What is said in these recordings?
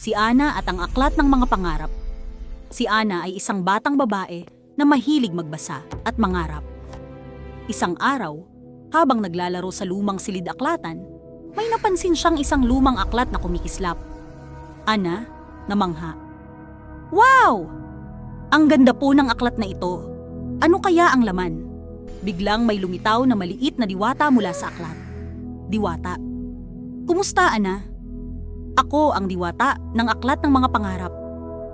Si Ana at ang Aklat ng Mga Pangarap. Si Ana ay isang batang babae na mahilig magbasa at mangarap. Isang araw, habang naglalaro sa lumang silid-aklatan, may napansin siyang isang lumang aklat na kumikislap. Ana, namangha. Wow! Ang ganda po ng aklat na ito. Ano kaya ang laman? Biglang may lumitaw na maliit na diwata mula sa aklat. Diwata. Kumusta, Ana? Ako ang diwata ng Aklat ng Mga Pangarap.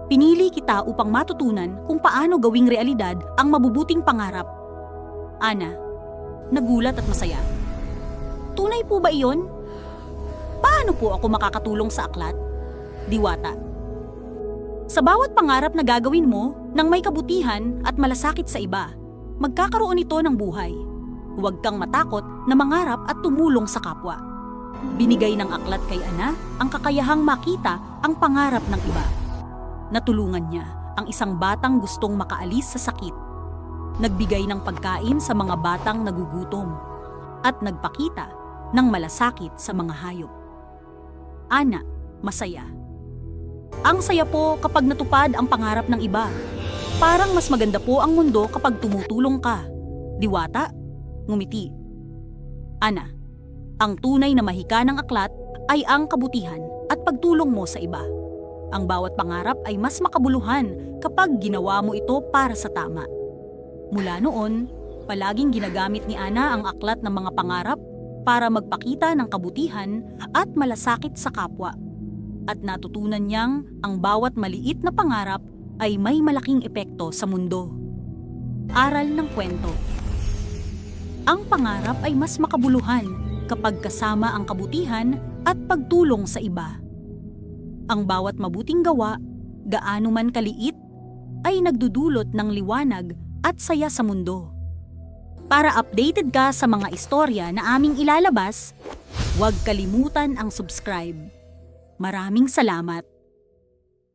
Pinili kita upang matutunan kung paano gawing realidad ang mabubuting pangarap. Ana, nagulat at masaya. Tunay po ba iyon? Paano po ako makakatulong sa aklat? Diwata. Sa bawat pangarap na gagawin mo nang may kabutihan at malasakit sa iba, magkakaroon ito ng buhay. Huwag kang matakot na mangarap at tumulong sa kapwa. Binigay ng aklat kay Ana ang kakayahang makita ang pangarap ng iba. Natulungan niya ang isang batang gustong makaalis sa sakit. Nagbigay ng pagkain sa mga batang nagugutom at nagpakita ng malasakit sa mga hayop. Ana, masaya. Ang saya po kapag natupad ang pangarap ng iba. Parang mas maganda po ang mundo kapag tumutulong ka. Diwata, ngumiti. Ana, ang tunay na mahika ng aklat ay ang kabutihan at pagtulong mo sa iba. Ang bawat pangarap ay mas makabuluhan kapag ginawa mo ito para sa tama. Mula noon, palaging ginagamit ni Ana ang aklat ng mga pangarap para magpakita ng kabutihan at malasakit sa kapwa. At natutunan niyang ang bawat maliit na pangarap ay may malaking epekto sa mundo. Aral ng kwento. Ang pangarap ay mas makabuluhan kapag kasama ang kabutihan at pagtulong sa iba. Ang bawat mabuting gawa, gaano man kaliit, ay nagdudulot ng liwanag at saya sa mundo. Para updated ka sa mga istorya na aming ilalabas, huwag kalimutan ang subscribe. Maraming salamat!